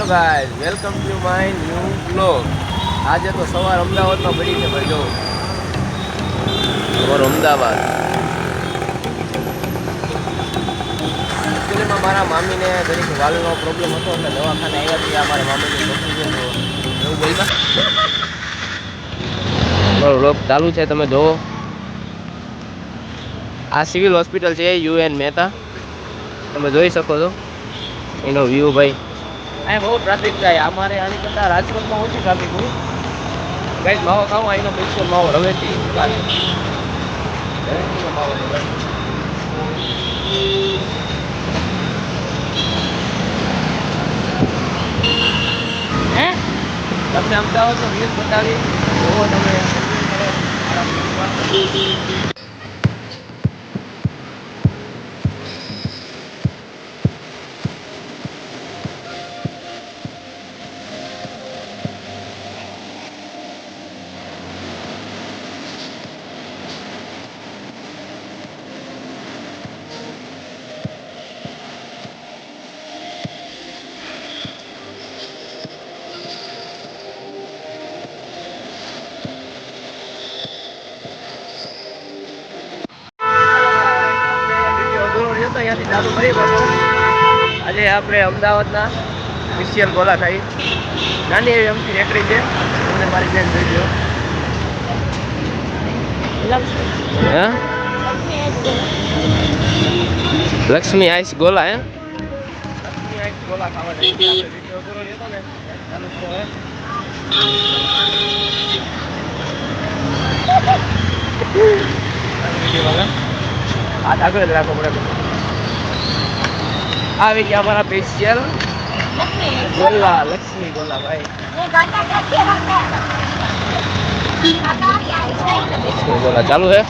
Guys, welcome to my new blog. આજે તો સવાર અમદાવાદમાં પડી છે ભાઈ. જો સવાર અમદાવાદ. એકચ્યુઅલીમાં મારા મામીને ઘણી વાલનો પ્રોબ્લેમ હતો એટલે દવાખાને આવ્યા હતા. મારા મામીની છોકરી છે તો એવું બોલવા મારો બ્લોગ ચાલુ છે. તમે જોવો, આ સિવિલ હોસ્પિટલ છે UN મહેતા. તમે જોઈ શકો છો એનો વ્યૂ ભાઈ. અહીંયા બહુ ટ્રાફિક થાય. અમારે આની કરતાં રાજકોટમાં ઓછી ટ્રાફિક હોય. ગાઈસ, માવો ખાવા એનો પૈસો માવો રવેથી તમને અમદાવાદનો વ્યૂ બતાવી જોવો તમે. આજે આપણે અમદાવાદના સ્પેશિયલ ગોલા ખાઈ. નાની એવી અમથી રેકડી છે. તમને મારી બેન જોઈ લો. લક્ષ્મી આઈસ ગોલા. લક્ષ્મી આઈસ ગોલા ખાવા જાય. હાથ આગળ રાખો પડે. આવી ગયા અમારા સ્પેશિયલ ગોલા, લક્ષ્મી ગોલા ભાઈ. ગોલા ચાલુ છે.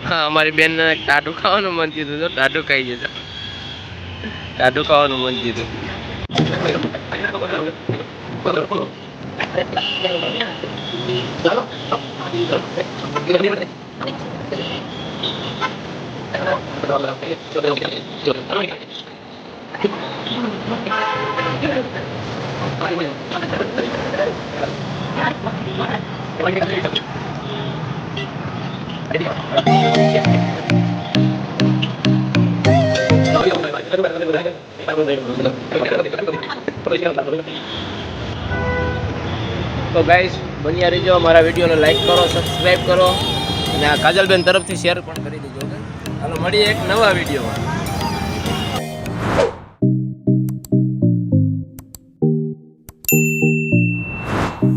હા, અમારી બેન ને ટાટું ખાવાનું મન થયું તો ટાટું ખાઈ જશે. ટાટું ખાવાનું મન થયું. તો ગાઈસ, બન્યા રહેજો. અમારા વિડીયોને લાઈક કરો, સબસ્ક્રાઈબ કરો અને આ કાજલબેન તરફથી શેર પણ કરી દેજો. ચાલો મળીએ એક નવા વિડીયોમાં.